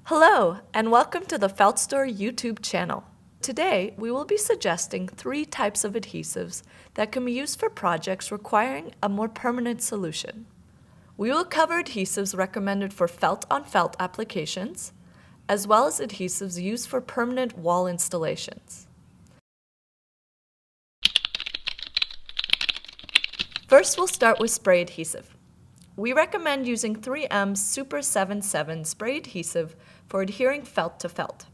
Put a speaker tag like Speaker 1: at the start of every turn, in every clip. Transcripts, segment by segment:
Speaker 1: Hello, and welcome to the Felt Store YouTube channel. Today, we will be suggesting 3 types of adhesives that can be used for projects requiring a more permanent solution. We will cover adhesives recommended for felt-on-felt applications, as well as adhesives used for permanent wall installations. First, we'll start with spray adhesive. We recommend using 3M's Super 77 spray adhesive for adhering felt to felt.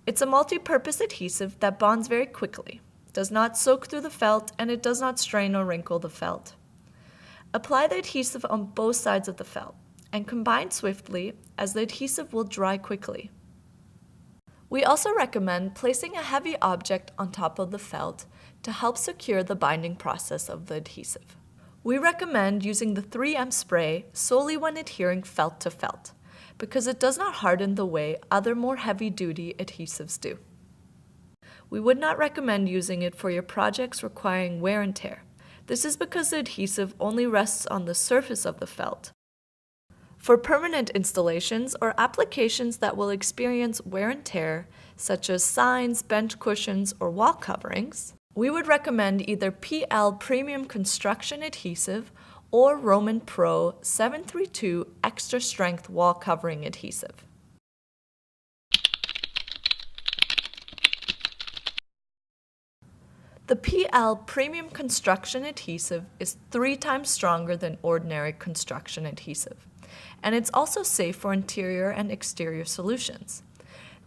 Speaker 1: It's a multi-purpose adhesive that bonds very quickly, does not soak through the felt, and it does not strain or wrinkle the felt. Apply the adhesive on both sides of the felt and combine swiftly as the adhesive will dry quickly. We also recommend placing a heavy object on top of the felt to help secure the binding process of the adhesive. We recommend using the 3M spray solely when adhering felt to felt, because it does not harden the way other more heavy-duty adhesives do. We would not recommend using it for your projects requiring wear and tear. This is because the adhesive only rests on the surface of the felt. For permanent installations or applications that will experience wear and tear, such as signs, bench cushions, or wall coverings, we would recommend either PL Premium Construction Adhesive or Roman Pro 732 Extra Strength Wall Covering Adhesive. The PL Premium Construction Adhesive is 3 times stronger than ordinary construction adhesive, and it's also safe for interior and exterior solutions.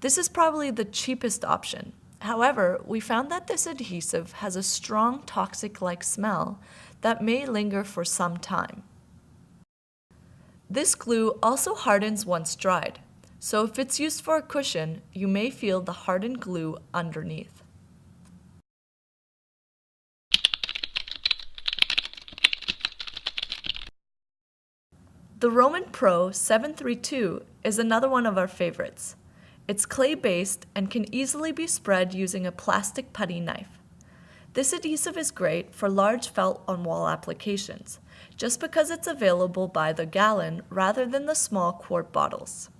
Speaker 1: This is probably the cheapest option. However, we found that this adhesive has a strong toxic-like smell that may linger for some time. This glue also hardens once dried, so if it's used for a cushion, you may feel the hardened glue underneath. The Roman Pro 732 is another one of our favorites. It's clay-based and can easily be spread using a plastic putty knife. This adhesive is great for large felt-on-wall applications, just because it's available by the gallon rather than the small quart bottles.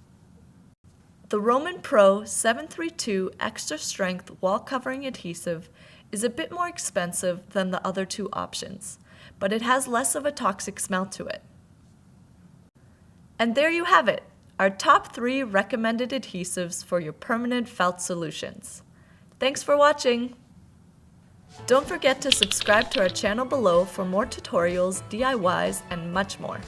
Speaker 1: The Roman Pro 732 Extra Strength Wall Covering Adhesive is a bit more expensive than the other 2 options, but it has less of a toxic smell to it. And there you have it, our top 3 recommended adhesives for your permanent felt solutions. Thanks for watching! Don't forget to subscribe to our channel below for more tutorials, DIYs, and much more.